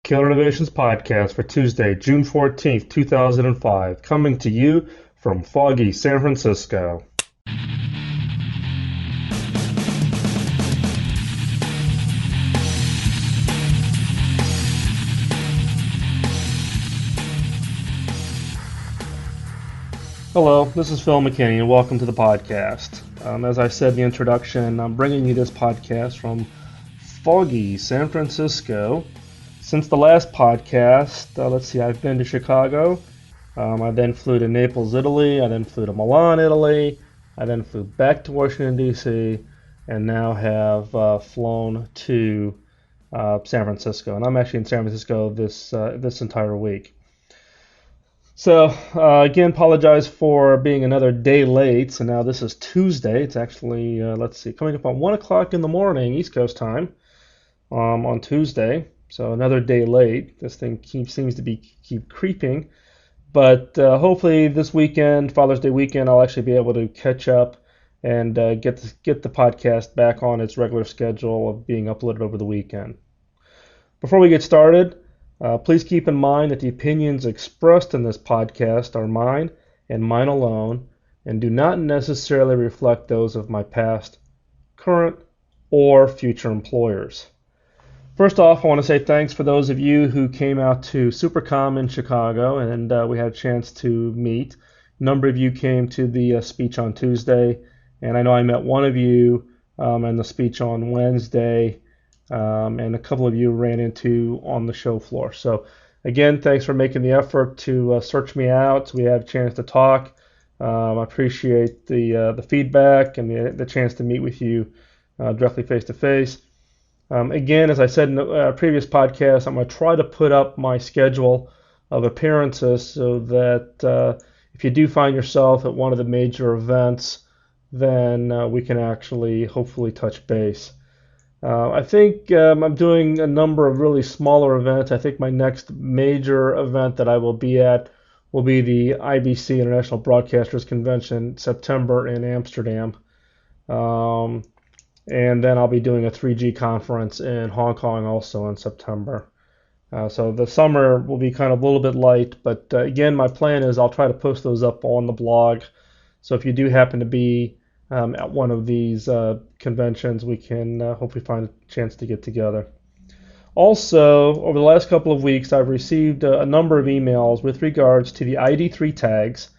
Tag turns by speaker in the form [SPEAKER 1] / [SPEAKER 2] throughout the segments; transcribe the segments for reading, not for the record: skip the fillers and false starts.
[SPEAKER 1] Killer Innovations Podcast for Tuesday, June 14th, 2005, coming to you from foggy San Francisco. Hello, this is Phil McKinney, and welcome to the podcast. As I said in the introduction, I'm bringing you this podcast from foggy San Francisco. Since the last podcast, I've been to Chicago. I then flew to Naples, Italy. I then flew to Milan, Italy. I then flew back to Washington, D.C., and now have flown to San Francisco. And I'm actually in San Francisco this entire week. So, again, apologize for being another day late. So now this is Tuesday. It's actually, coming up on 1 o'clock in the morning, East Coast time, on Tuesday. So another day late. This thing seems to keep creeping. But hopefully this weekend, Father's Day weekend, I'll actually be able to catch up and get the podcast back on its regular schedule of being uploaded over the weekend. Before we get started, please keep in mind that the opinions expressed in this podcast are mine and mine alone, and do not necessarily reflect those of my past, current, or future employers. First off, I want to say thanks for those of you who came out to SuperCom in Chicago, and we had a chance to meet. A number of you came to the speech on Tuesday, and I know I met one of you in the speech on Wednesday, and a couple of you ran into on the show floor. So again, thanks for making the effort to search me out so we have a chance to talk. I appreciate the feedback and the chance to meet with you directly face to face. Again, as I said in the previous podcast, I'm going to try to put up my schedule of appearances so that if you do find yourself at one of the major events, then we can actually hopefully touch base. I think I'm doing a number of really smaller events. I think my next major event that I will be at will be the IBC International Broadcasters Convention, September in Amsterdam. And then I'll be doing a 3G conference in Hong Kong also in September. So the summer will be kind of a little bit light, but again, my plan is I'll try to post those up on the blog. So if you do happen to be at one of these conventions, we can hopefully find a chance to get together. Also, over the last couple of weeks, I've received a number of emails with regards to the ID3 tags.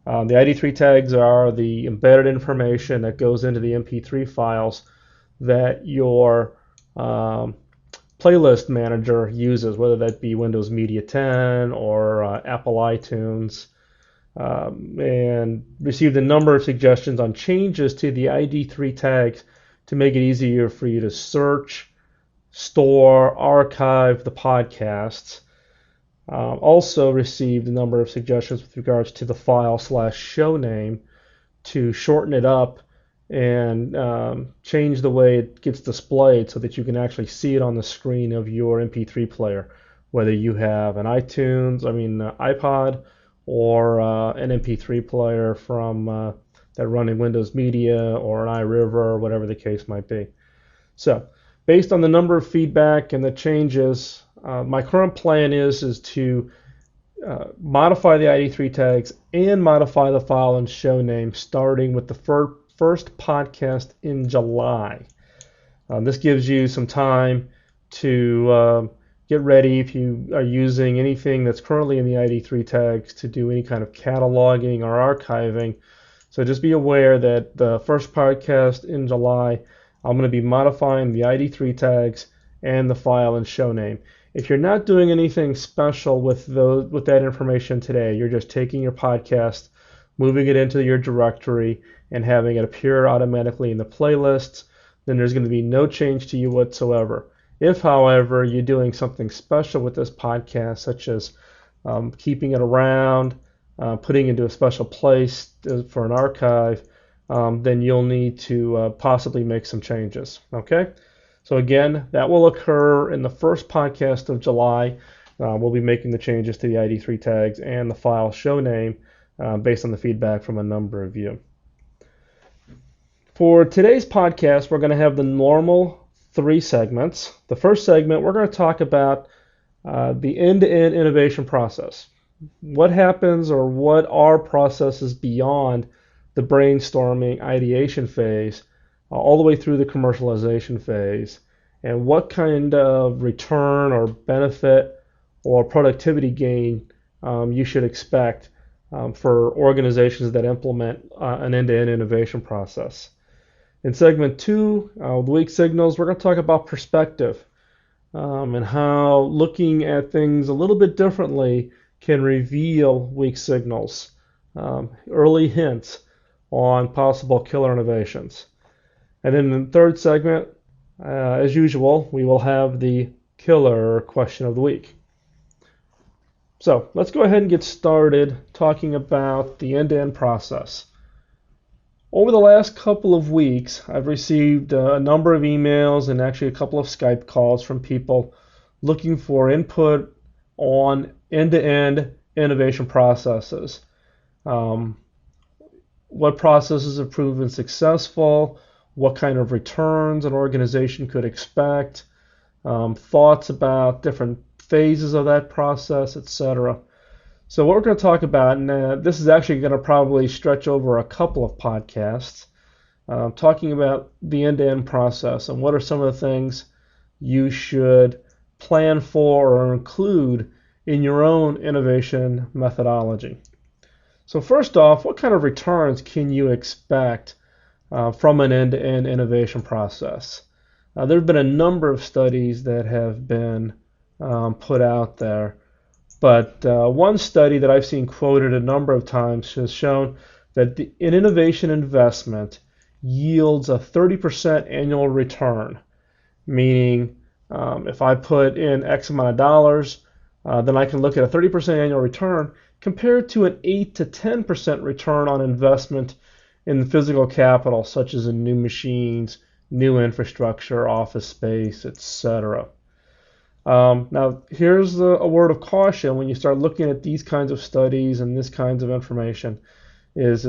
[SPEAKER 1] The ID3 tags are the embedded information that goes into the MP3 files that your playlist manager uses, whether that be Windows Media 10 or Apple iTunes, and received a number of suggestions on changes to the ID3 tags to make it easier for you to search, store, archive the podcasts. Also received a number of suggestions with regards to the file/show name to shorten it up and change the way it gets displayed so that you can actually see it on the screen of your MP3 player, whether you have an iPod, or an MP3 player from that run in Windows Media or an iRiver or whatever the case might be. So, based on the number of feedback and the changes, my current plan is to modify the ID3 tags and modify the file and show name starting with the first podcast in July. This gives you some time to get ready if you are using anything that's currently in the ID3 tags to do any kind of cataloging or archiving. So just be aware that the first podcast in July, I'm going to be modifying the ID3 tags and the file and show name. If you're not doing anything special with that information today, you're just taking your podcast, moving it into your directory, and having it appear automatically in the playlists, then there's going to be no change to you whatsoever. If, however, you're doing something special with this podcast, such as keeping it around, putting it into a special place for an archive, then you'll need to possibly make some changes. Okay? So again, that will occur in the first podcast of July. We'll be making the changes to the ID3 tags and the file show name based on the feedback from a number of you. For today's podcast, we're going to have the normal 3 segments. The first segment, we're going to talk about the end-to-end innovation process. What happens or what are processes beyond the brainstorming ideation phase all the way through the commercialization phase, and what kind of return or benefit or productivity gain you should expect for organizations that implement an end-to-end innovation process. In segment 2, the weak signals, we're going to talk about perspective and how looking at things a little bit differently can reveal weak signals, early hints on possible killer innovations. And in the third segment, as usual, we will have the killer question of the week. So let's go ahead and get started talking about the end-to-end process. Over the last couple of weeks, I've received a number of emails and actually a couple of Skype calls from people looking for input on end-to-end innovation processes. What processes have proven successful, what kind of returns an organization could expect, thoughts about different phases of that process, etc. So what we're going to talk about, and this is actually going to probably stretch over a couple of podcasts, talking about the end-to-end process and what are some of the things you should plan for or include in your own innovation methodology. So first off, what kind of returns can you expect from an end-to-end innovation process? There have been a number of studies that have been put out there, but one study that I've seen quoted a number of times has shown that an innovation investment yields a 30% annual return, meaning if I put in X amount of dollars, then I can look at a 30% annual return compared to an 8 to 10% return on investment in physical capital, such as in new machines, new infrastructure, office space, etc. Now, here's a word of caution when you start looking at these kinds of studies and this kinds of information is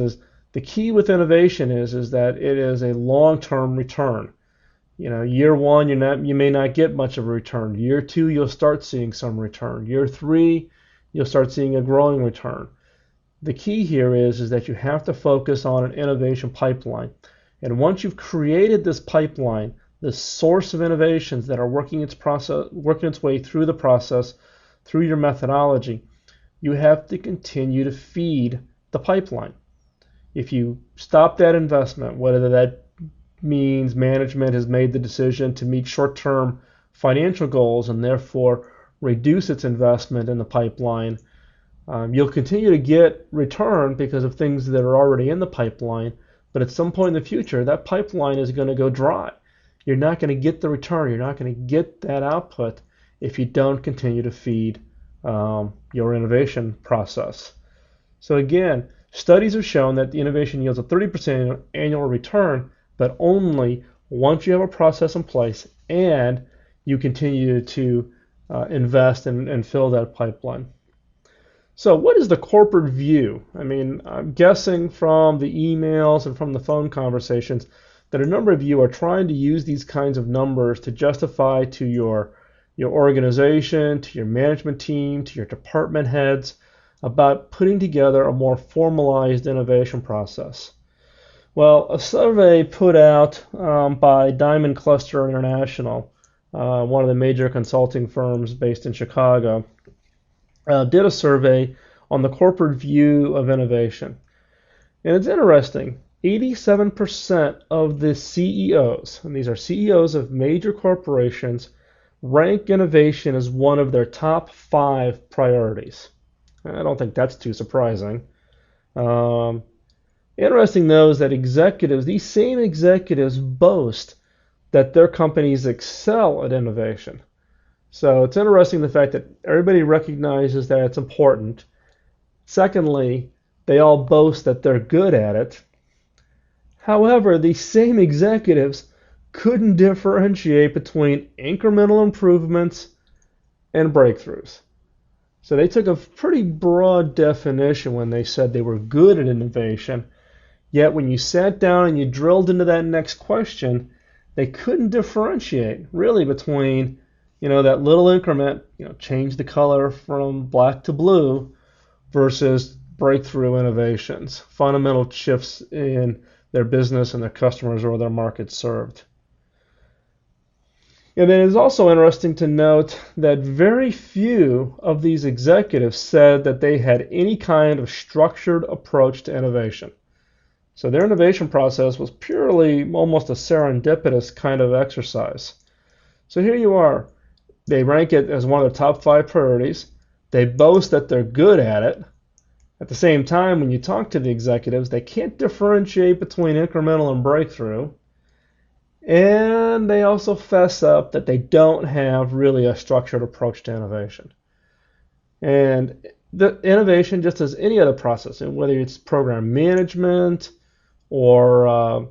[SPEAKER 1] the key with innovation is that it is a long-term return. Year one, you may not get much of a return. Year two, you'll start seeing some return. Year three, you'll start seeing a growing return. The key here is that you have to focus on an innovation pipeline. And once you've created this pipeline, this source of innovations that are working its way through the process, through your methodology, you have to continue to feed the pipeline. If you stop that investment, whether that means management has made the decision to meet short-term financial goals and therefore reduce its investment in the pipeline, you'll continue to get return because of things that are already in the pipeline, but at some point in the future, that pipeline is going to go dry. You're not going to get the return. You're not going to get that output if you don't continue to feed your innovation process. So again, studies have shown that the innovation yields a 30% annual return, but only once you have a process in place and you continue to invest and fill that pipeline. So what is the corporate view? I mean, I'm guessing from the emails and from the phone conversations that a number of you are trying to use these kinds of numbers to justify to your organization, to your management team, to your department heads about putting together a more formalized innovation process. Well, a survey put out by Diamond Cluster International, one of the major consulting firms based in Chicago, did a survey on the corporate view of innovation. And it's interesting, 87% of the CEOs, and these are CEOs of major corporations, rank innovation as one of their top 5 priorities. I don't think that's too surprising. Interesting, though, is that these same executives boast that their companies excel at innovation. So it's interesting the fact that everybody recognizes that it's important. Secondly, they all boast that they're good at it. However, these same executives couldn't differentiate between incremental improvements and breakthroughs. So they took a pretty broad definition when they said they were good at innovation, yet when you sat down and you drilled into that next question, they couldn't differentiate really between That little increment, change the color from black to blue versus breakthrough innovations, fundamental shifts in their business and their customers or their markets served. And then it's also interesting to note that very few of these executives said that they had any kind of structured approach to innovation. So their innovation process was purely almost a serendipitous kind of exercise. So here you are. They rank it as one of the top 5 priorities. They boast that they're good at it. At the same time, when you talk to the executives, they can't differentiate between incremental and breakthrough. And they also fess up that they don't have really a structured approach to innovation. And the innovation, just as any other process, and whether it's program management or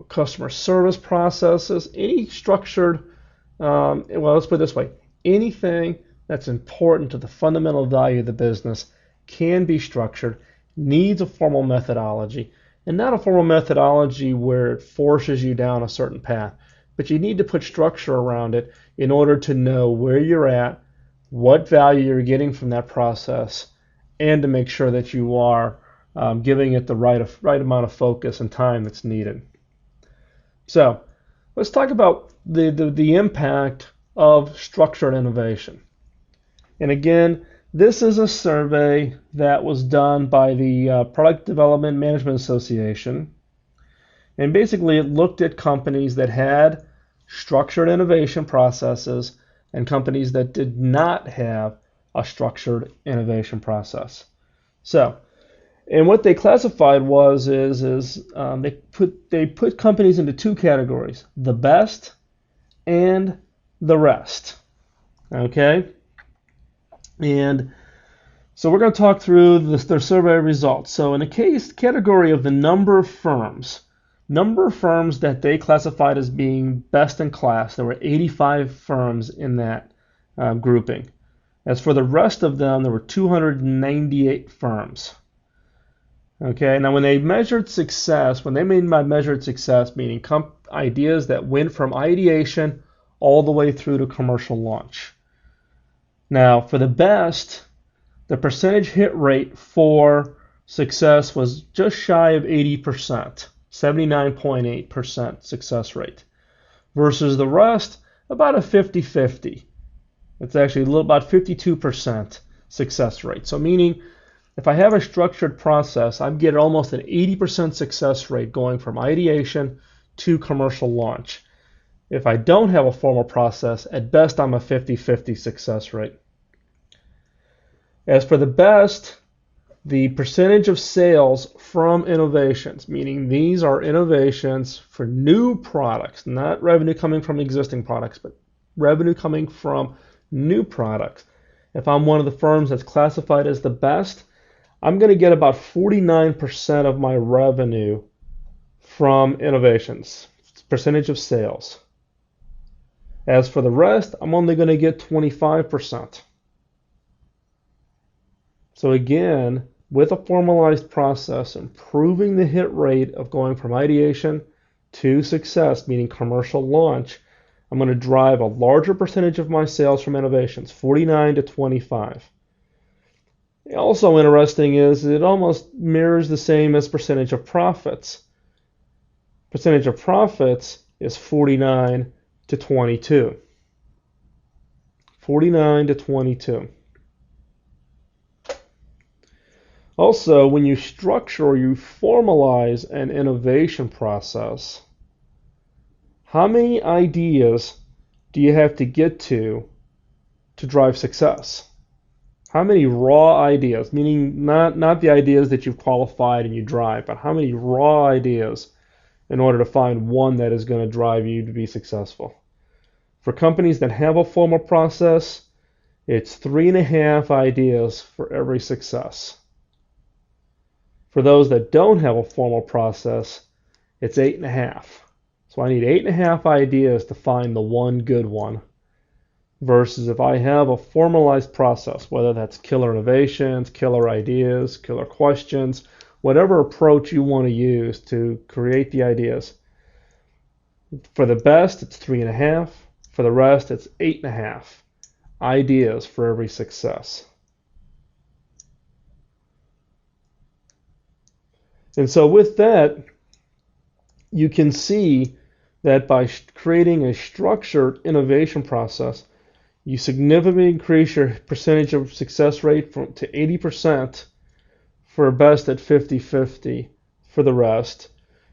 [SPEAKER 1] customer service processes, any structured, let's put it this way, anything that's important to the fundamental value of the business can be structured, needs a formal methodology, and not a formal methodology where it forces you down a certain path, but you need to put structure around it in order to know where you're at, what value you're getting from that process, and to make sure that you are giving it the right amount of focus and time that's needed. So let's talk about the impact of structured innovation. And again, this is a survey that was done by the Product Development Management Association. And basically it looked at companies that had structured innovation processes and companies that did not have a structured innovation process. So, and what they classified they put companies into 2 categories: the best and the rest. Okay? And so we're going to talk through their survey results. So in the category of the number of firms that they classified as being best in class, there were 85 firms in that grouping. As for the rest of them, there were 298 firms. Okay, now when they measured success, when they mean by measured success, meaning ideas that went from ideation all the way through to commercial launch. Now, for the best, the percentage hit rate for success was just shy of 80%, 79.8% success rate, versus the rest, about a 50-50. It's actually about 52% success rate. So meaning, if I have a structured process, I get almost an 80% success rate going from ideation to commercial launch. If I don't have a formal process, at best I'm a 50-50 success rate. As for the best, the percentage of sales from innovations, meaning these are innovations for new products, not revenue coming from existing products, but revenue coming from new products. If I'm one of the firms that's classified as the best, I'm going to get about 49% of my revenue from innovations, percentage of sales. As for the rest, I'm only going to get 25%. So again, with a formalized process, improving the hit rate of going from ideation to success, meaning commercial launch, I'm going to drive a larger percentage of my sales from innovations, 49 to 25. Also interesting is it almost mirrors the same as percentage of profits. Percentage of profits is 49 to 22. 49 to 22. Also, when you structure or you formalize an innovation process, how many ideas do you have to get to drive success? How many raw ideas, meaning not the ideas that you've qualified and you drive, but how many raw ideas in order to find one that is going to drive you to be successful? For companies that have a formal process, it's 3.5 ideas for every success. For those that don't have a formal process, it's 8.5. So I need 8.5 ideas to find the one good one. Versus if I have a formalized process, whether that's killer innovations, killer ideas, killer questions, whatever approach you want to use to create the ideas. For the best, it's 3.5. For the rest, it's 8.5 ideas for every success. And so with that, you can see that by creating a structured innovation process, you significantly increase your percentage of success rate to 80% for best at 50-50 for the rest.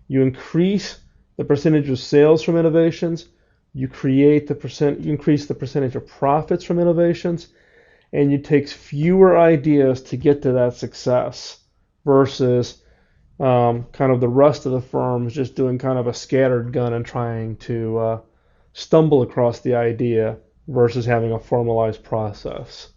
[SPEAKER 1] You increase the percentage of sales from innovations, you increase the percentage of profits from innovations, and you take fewer ideas to get to that success versus kind of the rest of the firms just doing kind of a scattered gun and trying to stumble across the idea versus having a formalized process.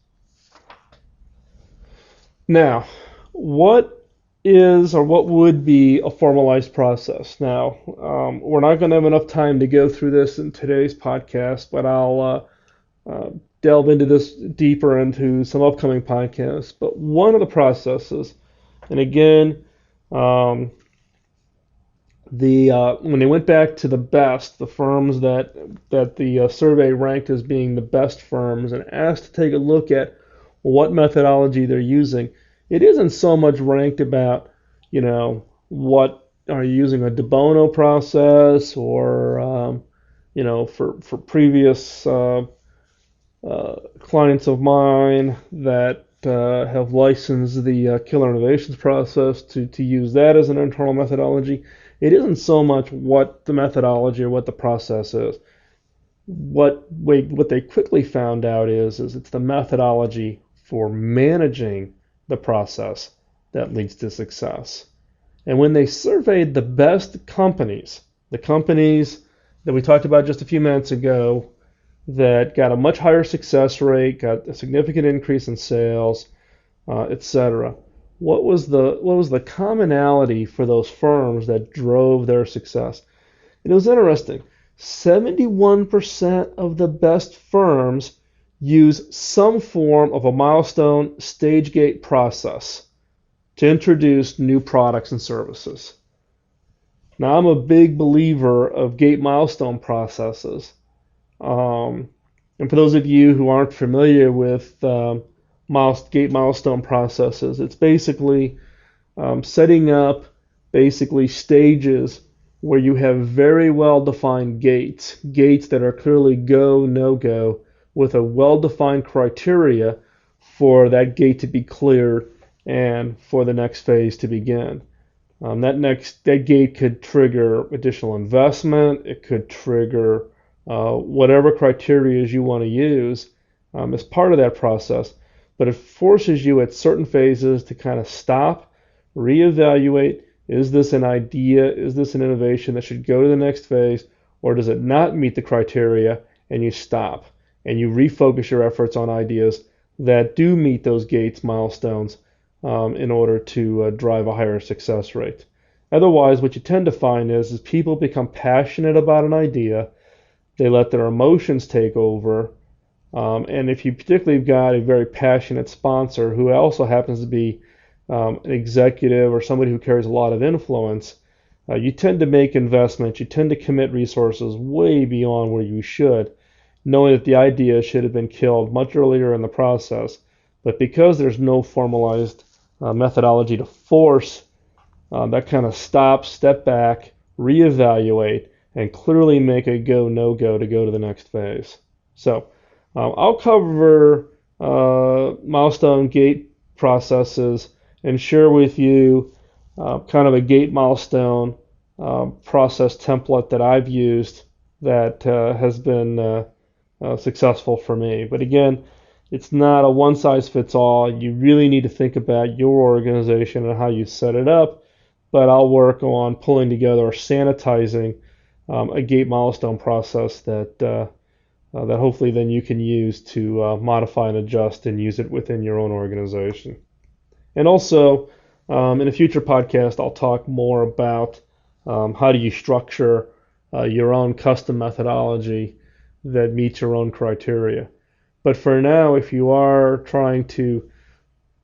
[SPEAKER 1] Now, what would be a formalized process? Now, we're not going to have enough time to go through this in today's podcast, but I'll delve into this deeper into some upcoming podcasts. But one of the processes, and again, when they went back to the best, the firms that the survey ranked as being the best firms, and asked to take a look at what methodology they're using, it isn't so much ranked about, what are you using, a De Bono process, or for previous clients of mine that have licensed the Killer Innovations process to use that as an internal methodology. It isn't so much what the methodology or what the process is. What they quickly found out is it's the methodology for managing the process that leads to success. And when they surveyed the best companies, the companies that we talked about just a few minutes ago, that got a much higher success rate, got a significant increase in sales, etc. What was the commonality for those firms that drove their success? And it was interesting. 71% of the best firms use some form of a milestone stage gate process to introduce new products and services. Now, I'm a big believer of gate milestone processes. And for those of you who aren't familiar with gate milestone processes, it's basically setting up stages where you have very well-defined gates that are clearly go, no-go, with a well-defined criteria for that gate to be cleared and for the next phase to begin. That gate could trigger additional investment. It could trigger whatever criteria you want to use as part of that process, but it forces you at certain phases to kind of stop, reevaluate. Is this an idea? Is this an innovation that should go to the next phase, or does it not meet the criteria? And you stop and you refocus your efforts on ideas that do meet those gates milestones in order to drive a higher success rate. Otherwise, what you tend to find is people become passionate about an idea. They let their emotions take over. And if you particularly have got a very passionate sponsor who also happens to be an executive or somebody who carries a lot of influence, you tend to make investments, you tend to commit resources way beyond where you should, knowing that the idea should have been killed much earlier in the process. But because there's no formalized methodology to force that kind of step back, reevaluate, and clearly make a go, no-go to go to the next phase. So I'll cover milestone gate processes and share with you kind of a gate milestone process template that I've used that has been successful for me. But again, it's not a one-size-fits-all. You really need to think about your organization and how you set it up. But I'll work on pulling together or sanitizing a gate milestone process that hopefully then you can use to modify and adjust and use it within your own organization. And also, in a future podcast, I'll talk more about how do you structure your own custom methodology that meets your own criteria. But for now, if you are trying to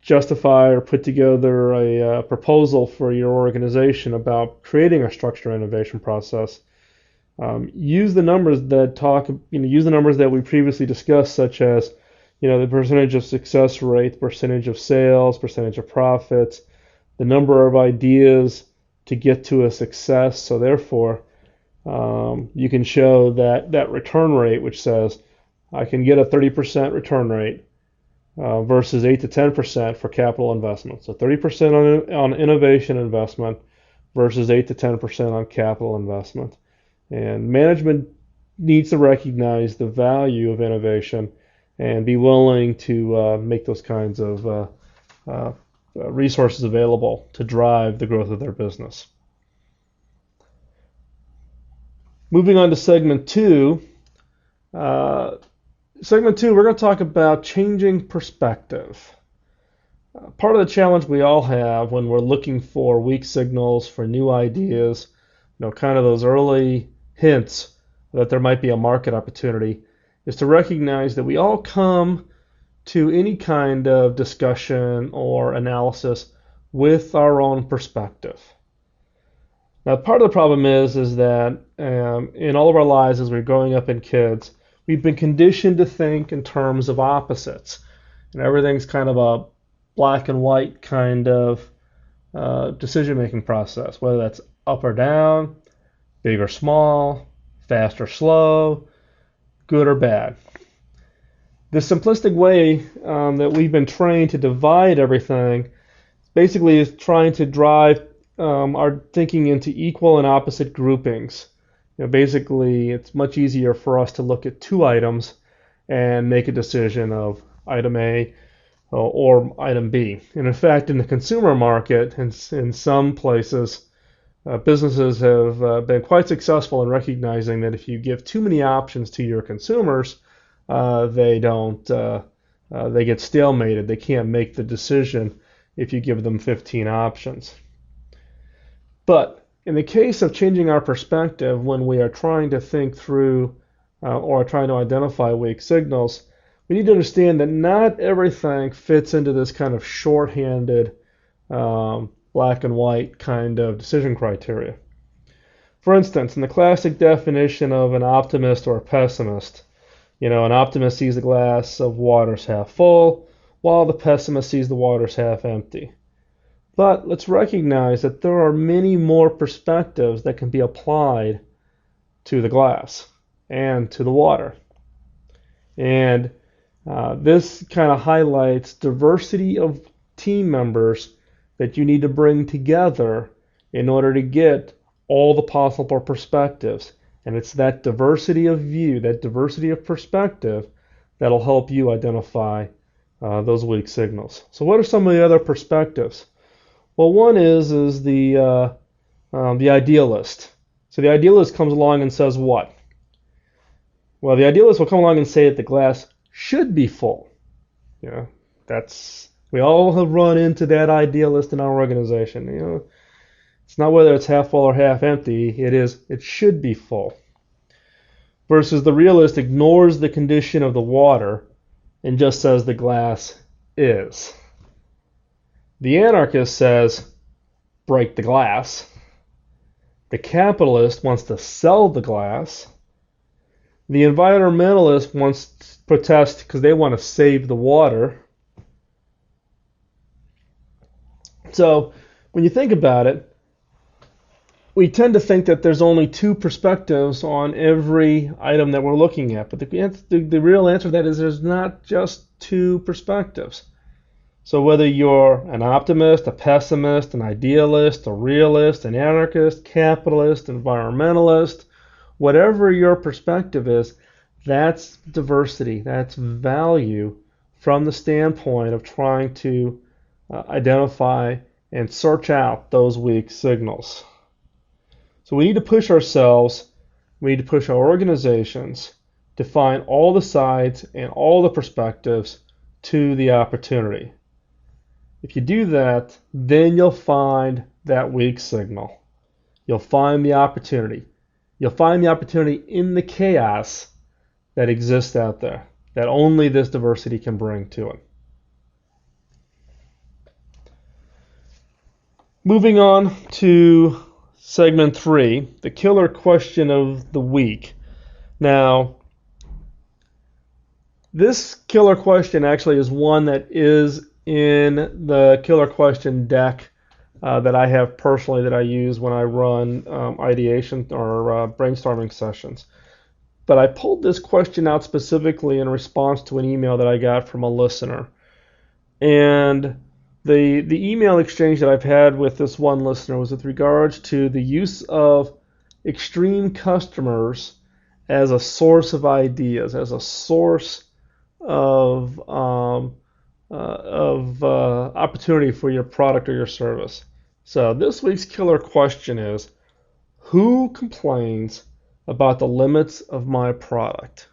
[SPEAKER 1] justify or put together a proposal for your organization about creating a structured innovation process, Use the numbers that use the numbers that we previously discussed, such as, the percentage of success rate, percentage of sales, percentage of profits, the number of ideas to get to a success. So therefore, you can show that return rate, which says I can get a 30% return rate versus 8 to 10% for capital investment. So 30% on innovation investment versus 8 to 10% on capital investment. And management needs to recognize the value of innovation and be willing to make those kinds of resources available to drive the growth of their business. Moving on to segment 2. Segment 2, we're going to talk about changing perspective. Part of the challenge we all have when we're looking for weak signals, for new ideas, kind of those early hints that there might be a market opportunity, is to recognize that we all come to any kind of discussion or analysis with our own perspective. Now, part of the problem is that in all of our lives as we're growing up in kids, we've been conditioned to think in terms of opposites. And everything's kind of a black and white kind of decision-making process, whether that's up or down, big or small, fast or slow, good or bad. The simplistic way that we've been trained to divide everything basically is trying to drive our thinking into equal and opposite groupings. Basically, it's much easier for us to look at two items and make a decision of item A or item B. And in fact, in the consumer market, in some places, businesses have been quite successful in recognizing that if you give too many options to your consumers, they get stalemated. They can't make the decision if you give them 15 options. But in the case of changing our perspective when we are trying to think through or trying to identify weak signals, we need to understand that not everything fits into this kind of shorthanded black and white kind of decision criteria. For instance, in the classic definition of an optimist or a pessimist, an optimist sees the glass of water as half full, while the pessimist sees the water as half empty. But let's recognize that there are many more perspectives that can be applied to the glass and to the water. And this kind of highlights diversity of team members that you need to bring together in order to get all the possible perspectives. And it's that diversity of view, that diversity of perspective, that'll help you identify those weak signals. So what are some of the other perspectives? Well, one is the idealist. So the idealist comes along and says what? Well, the idealist will come along and say that the glass should be full. We all have run into that idealist in our organization. It's not whether it's half full or half empty. It should be full. Versus the realist ignores the condition of the water and just says the glass is. The anarchist says, break the glass. The capitalist wants to sell the glass. The environmentalist wants to protest because they want to save the water. So when you think about it, we tend to think that there's only two perspectives on every item that we're looking at. But the real answer to that is there's not just two perspectives. So whether you're an optimist, a pessimist, an idealist, a realist, an anarchist, capitalist, environmentalist, whatever your perspective is, that's diversity, that's value from the standpoint of trying to identify and search out those weak signals. So we need to push ourselves, we need to push our organizations to find all the sides and all the perspectives to the opportunity. If you do that, then you'll find that weak signal. You'll find the opportunity. You'll find the opportunity in the chaos that exists out there, that only this diversity can bring to it. Moving on to segment 3, the killer question of the week. Now, this killer question actually is one that is in the killer question deck that I have personally that I use when I run ideation or brainstorming sessions. But I pulled this question out specifically in response to an email that I got from a listener. And the email exchange that I've had with this one listener was with regards to the use of extreme customers as a source of ideas, as a source of opportunity for your product or your service. So this week's killer question is, who complains about the limits of my product?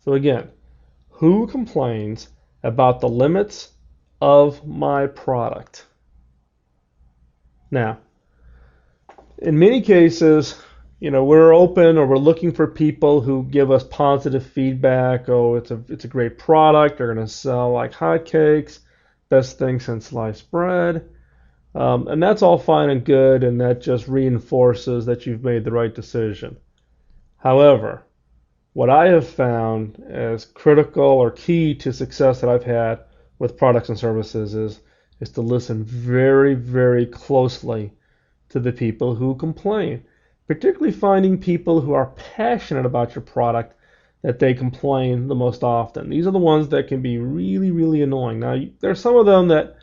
[SPEAKER 1] So again, who complains about the limits of my product? Now, in many cases, we're open or we're looking for people who give us positive feedback. Oh, it's a great product. They're going to sell like hotcakes. Best thing since sliced bread. And that's all fine and good, and that just reinforces that you've made the right decision. However, what I have found as critical or key to success that I've had with products and services is to listen very, very closely to the people who complain, particularly finding people who are passionate about your product that they complain the most often. These are the ones that can be really, really annoying. Now, there's some of them that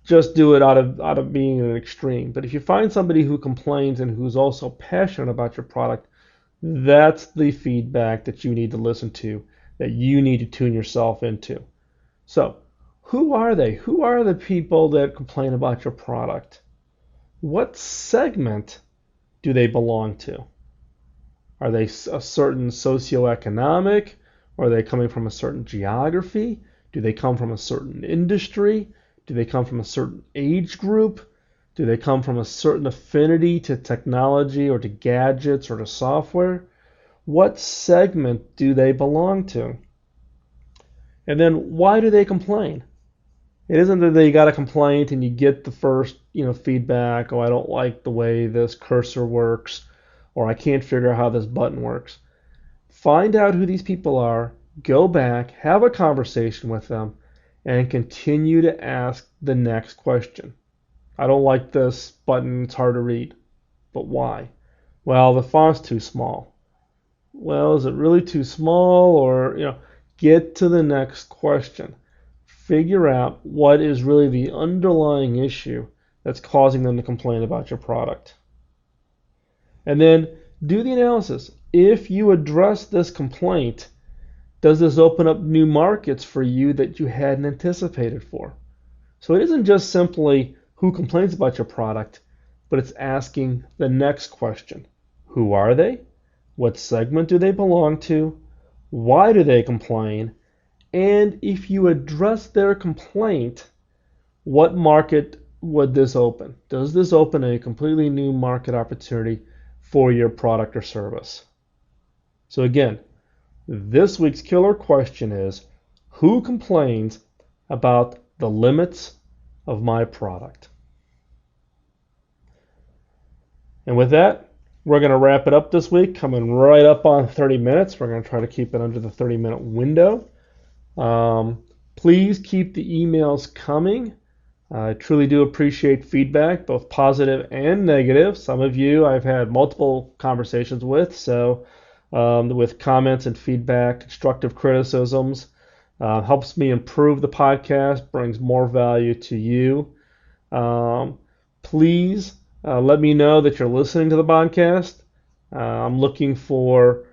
[SPEAKER 1] just do it out of being an extreme. But if you find somebody who complains and who's also passionate about your product, that's the feedback that you need to listen to, that you need to tune yourself into. So, who are they? Who are the people that complain about your product? What segment do they belong to? Are they a certain socioeconomic? Are they coming from a certain geography? Do they come from a certain industry? Do they come from a certain age group? Do they come from a certain affinity to technology or to gadgets or to software? What segment do they belong to? And then why do they complain? It isn't that they got a complaint and you get the first, feedback, oh, I don't like the way this cursor works, or I can't figure out how this button works. Find out who these people are, go back, have a conversation with them, and continue to ask the next question. I don't like this button, it's hard to read. But why? Well, the font's too small. Well, is it really too small? Or, get to the next question. Figure out what is really the underlying issue that's causing them to complain about your product. And then do the analysis. If you address this complaint, does this open up new markets for you that you hadn't anticipated for? So it isn't just simply who complains about your product, but it's asking the next question. Who are they? What segment do they belong to? Why do they complain? And if you address their complaint, what market would this open? Does this open a completely new market opportunity for your product or service? So again, this week's killer question is, who complains about the limits of my product? And with that, we're going to wrap it up this week, coming right up on 30 minutes. We're going to try to keep it under the 30-minute window. Please keep the emails coming. I truly do appreciate feedback, both positive and negative. Some of you I've had multiple conversations with, so with comments and feedback, constructive criticisms, helps me improve the podcast, brings more value to you. Please let me know that you're listening to the podcast. I'm looking for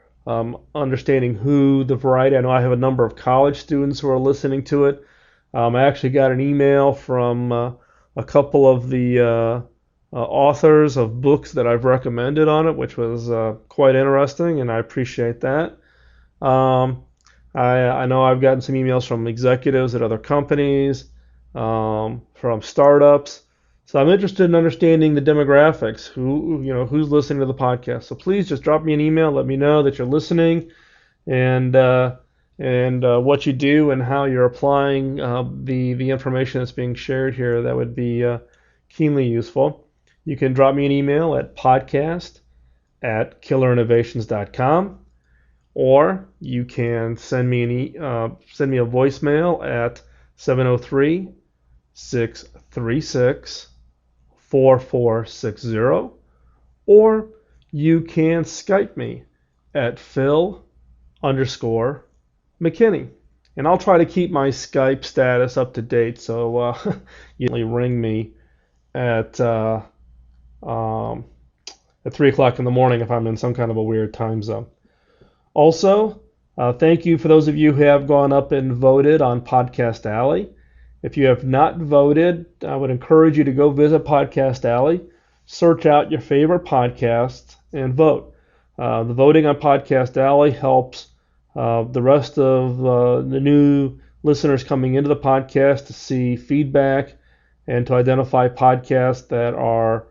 [SPEAKER 1] understanding who the variety. I know I have a number of college students who are listening to it. I actually got an email from a couple of the authors of books that I've recommended on it, which was quite interesting, and I appreciate that. I know I've gotten some emails from executives at other companies, from startups. So I'm interested in understanding the demographics, who's listening to the podcast. So please just drop me an email, let me know that you're listening, and what you do and how you're applying the information that's being shared here. That would be keenly useful. you can drop me an email at podcast@killerinnovations.com, or you can send me a voicemail at 703-636-4460, or you can Skype me at Phil_McKinney. And I'll try to keep my Skype status up to date, so you can only ring me at 3 o'clock in the morning if I'm in some kind of a weird time zone. Also, thank you for those of you who have gone up and voted on Podcast Alley. If you have not voted, I would encourage you to go visit Podcast Alley, search out your favorite podcast, and vote. The voting on Podcast Alley helps the rest of the new listeners coming into the podcast to see feedback and to identify podcasts that are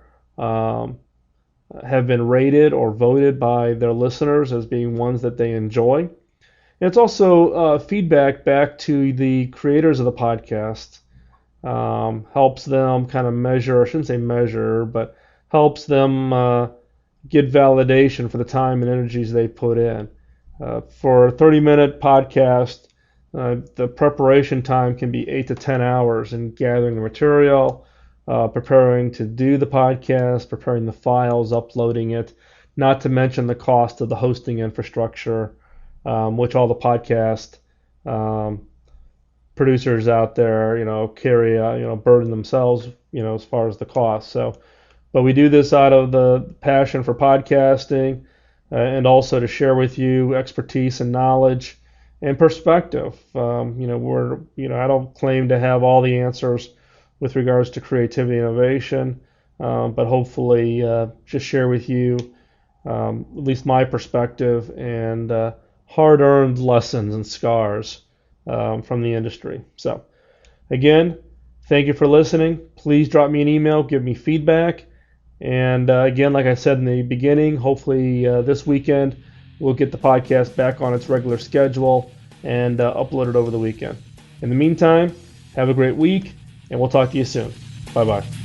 [SPEAKER 1] have been rated or voted by their listeners as being ones that they enjoy. And it's also feedback back to the creators of the podcast. Helps them kind of measure, I shouldn't say measure, but helps them get validation for the time and energies they put in. For a 30-minute podcast, the preparation time can be 8 to 10 hours in gathering the material, preparing to do the podcast, preparing the files, uploading it, not to mention the cost of the hosting infrastructure, which all the podcast producers out there, carry, burden themselves, as far as the cost. So, but we do this out of the passion for podcasting, and also to share with you expertise and knowledge and perspective. I don't claim to have all the answers with regards to creativity and innovation, but hopefully just share with you at least my perspective and hard-earned lessons and scars from the industry. So again, thank you for listening. Please drop me an email, give me feedback. And again, like I said in the beginning, hopefully this weekend we'll get the podcast back on its regular schedule and upload it over the weekend. In the meantime, have a great week, and we'll talk to you soon. Bye-bye.